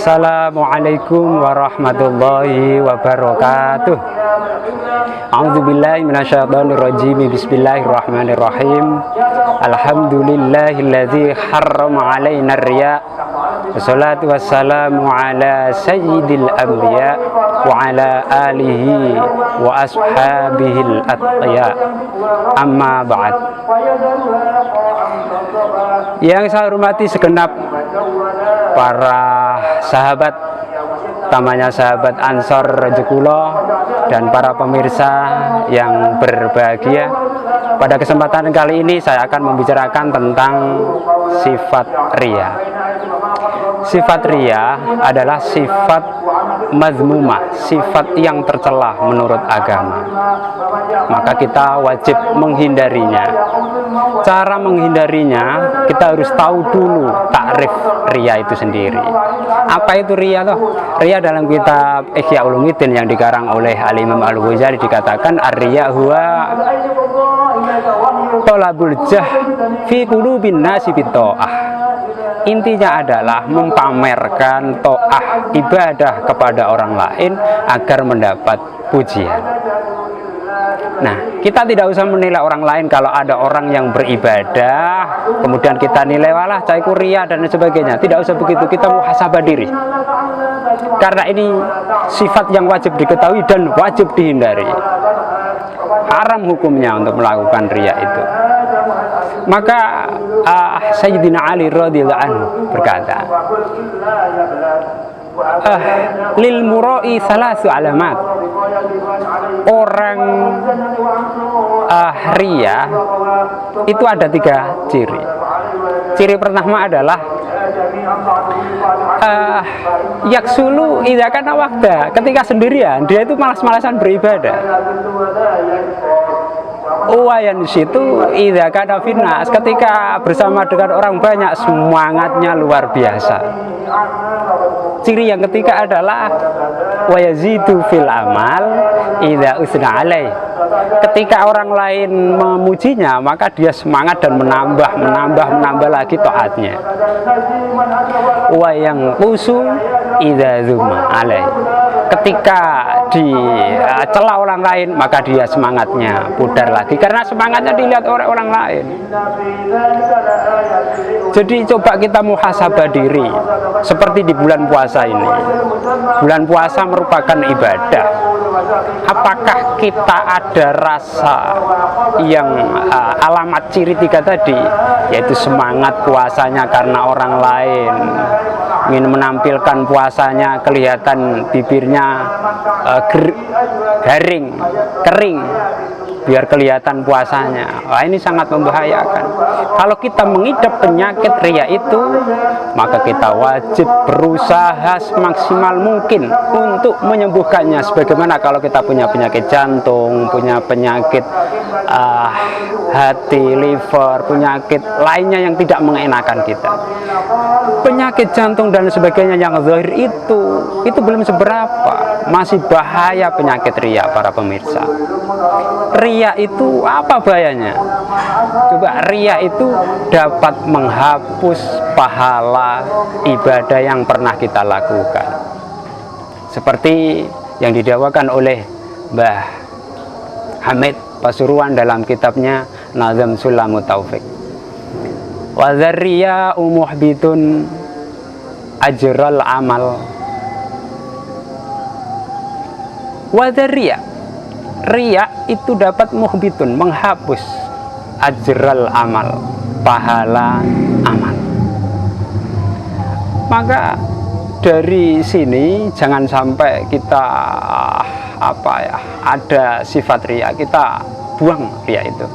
Assalamualaikum warahmatullahi wabarakatuh. A'udzubillahi minasyaitonirrajim. Bismillahirrahmanirrahim. Alhamdulillahilladzi harrama 'alaina ar-riya. Wassalatu wassalamu ala sayyidil anbiya wa ala alihi wa ashabihil atqiya. Amma ba'd. Yang saya hormati segenap para sahabat, utamanya sahabat Ansor Jekulo dan para pemirsa yang berbahagia. Pada kesempatan kali ini saya akan membicarakan tentang sifat riya. Sifat riya adalah sifat mazmumah, sifat yang tercela menurut agama. Maka kita wajib menghindarinya. Cara menghindarinya, kita harus tahu dulu takrif riya itu sendiri. Apa itu riya toh? Riya dalam kitab Ihya Ulumuddin yang dikarang oleh Al-Imam Al-Ghazali dikatakan ar-riya huwa thalabul jah fi qulubin nasi bitta'ah. Intinya adalah mempamerkan to'ah ibadah kepada orang lain agar mendapat pujian. Nah, kita tidak usah menilai orang lain. Kalau ada orang yang beribadah kemudian kita nilai walah caiku riya dan sebagainya, tidak usah begitu. Kita muhasabah diri, karena ini sifat yang wajib diketahui dan wajib dihindari. Haram hukumnya untuk melakukan riya itu. Maka Sayyidina Ali radhiyallahu anhu berkata, lil mura'i salasu alamat. Orang riya itu ada 3 ciri. Ciri pertama adalah yaksulu idza kana wahda. Ketika sendirian dia itu malas-malasan beribadah. Wayan situ idza kana finnas, ketika bersama dengan orang banyak semangatnya luar biasa. Ciri yang ketiga adalah wayazidu fil amal idza usna alai. Ketika orang lain memujinya, maka dia semangat dan menambah lagi taatnya. Wa yang usu idza zuma alai. Ketika dicela orang lain, maka dia semangatnya pudar lagi karena semangatnya dilihat oleh orang lain. Jadi coba kita muhasabah diri seperti di bulan puasa ini. Bulan puasa merupakan ibadah. Apakah kita ada rasa yang alamat ciri 3 tadi, yaitu semangat puasanya karena orang lain, ingin menampilkan puasanya kelihatan bibirnya garing, kering, biar kelihatan puasanya. Wah, ini sangat membahayakan. Kalau kita mengidap penyakit riya itu, maka kita wajib berusaha semaksimal mungkin untuk menyembuhkannya. Sebagaimana kalau kita punya penyakit jantung, punya penyakit hati, liver, penyakit lainnya yang tidak mengenakan kita. Penyakit jantung dan sebagainya yang zahir itu belum seberapa, masih bahaya penyakit riya para pemirsa. Riya itu apa bahayanya? Coba, riya itu dapat menghapus pahala ibadah yang pernah kita lakukan. Seperti yang didakwakan oleh Mbah Hamid Pasuruan dalam kitabnya Nazam Sulamut Taufik. Wa dzarriya muhbitun ajral amal. Wa dzarriya, riya itu dapat muhbitun, menghapus ajral amal, pahala amal. Maka dari sini jangan sampai kita ada sifat riya, kita buang riya itu.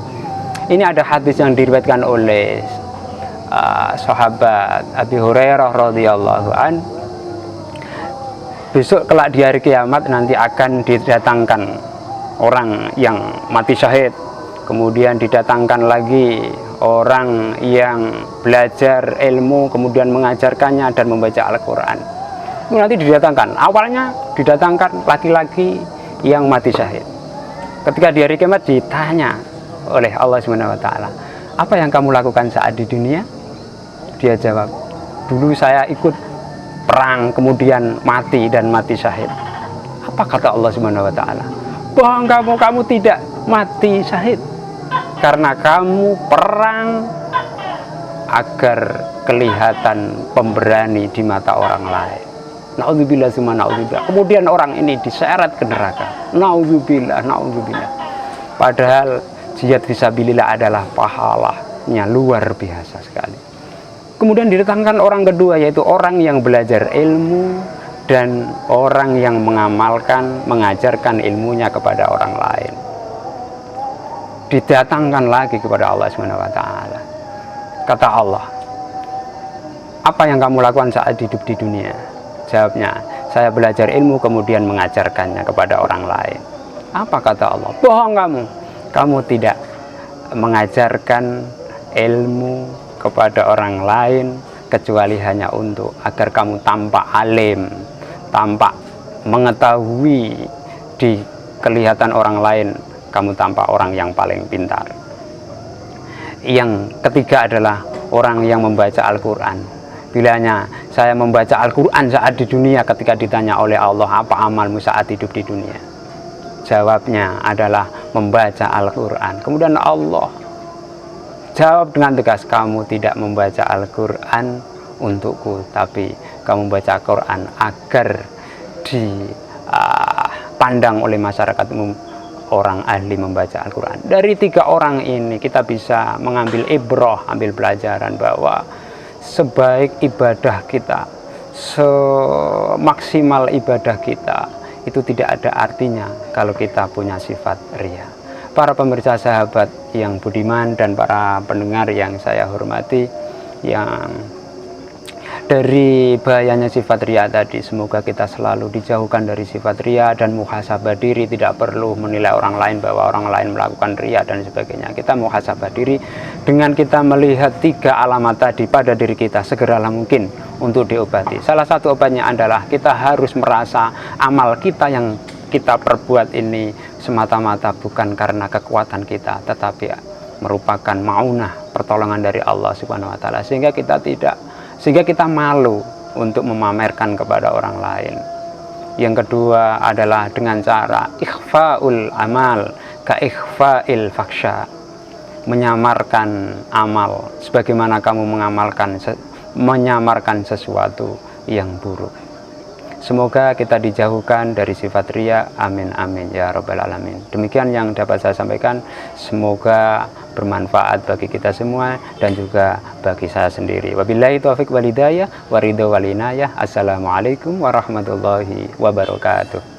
Ini ada hadis yang diriwayatkan oleh sahabat Abi Hurairah radhiyallahu an. Besok kelak di hari kiamat nanti akan didatangkan orang yang mati syahid, kemudian didatangkan lagi orang yang belajar ilmu kemudian mengajarkannya dan membaca Al-Quran. Nanti didatangkan, awalnya didatangkan laki-laki yang mati syahid. Ketika di hari kiamat ditanya oleh Allah SWT, apa yang kamu lakukan saat di dunia? Dia jawab, dulu saya ikut perang kemudian mati dan mati syahid. Apa kata Allah Subhanahu wa taala? Bohong kamu tidak mati syahid karena kamu perang agar kelihatan pemberani di mata orang lain. Naudzubillah summa naudzubillah. Kemudian orang ini diseret ke neraka. Naudzubillah. Padahal jihad fisabilillah adalah pahalanya luar biasa sekali. Kemudian didatangkan orang kedua, yaitu orang yang belajar ilmu dan orang yang mengamalkan, mengajarkan ilmunya kepada orang lain. Didatangkan lagi kepada Allah Subhanahu wa taala. Kata Allah, apa yang kamu lakukan saat hidup di dunia? Jawabnya, saya belajar ilmu kemudian mengajarkannya kepada orang lain. Apa kata Allah? Bohong kamu tidak mengajarkan ilmu kepada orang lain kecuali hanya untuk agar kamu tampak alim, tampak mengetahui, di kelihatan orang lain kamu tampak orang yang paling pintar. Yang ketiga adalah orang yang membaca Al-Quran. Bilanya saya membaca Al-Quran saat di dunia, ketika ditanya oleh Allah, apa amalmu saat hidup di dunia? Jawabnya adalah membaca Al-Quran. Kemudian Allah jawab dengan tegas, kamu tidak membaca Al-Quran untukku, tapi kamu membaca Al-Quran agar dipandang oleh masyarakat umum orang ahli membaca Al-Quran. Dari tiga orang ini kita bisa mengambil ibrah, ambil pelajaran bahwa sebaik ibadah kita, semaksimal ibadah kita, itu tidak ada artinya kalau kita punya sifat riya. Para pemirsa sahabat yang budiman dan para pendengar yang saya hormati, yang dari bahayanya sifat riya tadi, semoga kita selalu dijauhkan dari sifat riya dan muhasabah diri. Tidak perlu menilai orang lain bahwa orang lain melakukan riya dan sebagainya. Kita muhasabah diri dengan kita melihat tiga alamat tadi pada diri kita, segeralah mungkin untuk diobati. Salah satu obatnya adalah kita harus merasa amal kita yang kita perbuat ini semata-mata bukan karena kekuatan kita, tetapi merupakan maunah, pertolongan dari Allah Subhanahu wa taala, sehingga kita malu untuk memamerkan kepada orang lain. Yang kedua adalah dengan cara ikhfaul amal ka ikhfail faksha, menyamarkan amal sebagaimana kamu menyamarkan sesuatu yang buruk. Semoga kita dijauhkan dari sifat riya. Amin amin ya rabbal alamin. Demikian yang dapat saya sampaikan. Semoga bermanfaat bagi kita semua dan juga bagi saya sendiri. Wabillahi taufiq wal hidayah wa ridho wal inayah. Assalamualaikum warahmatullahi wabarakatuh.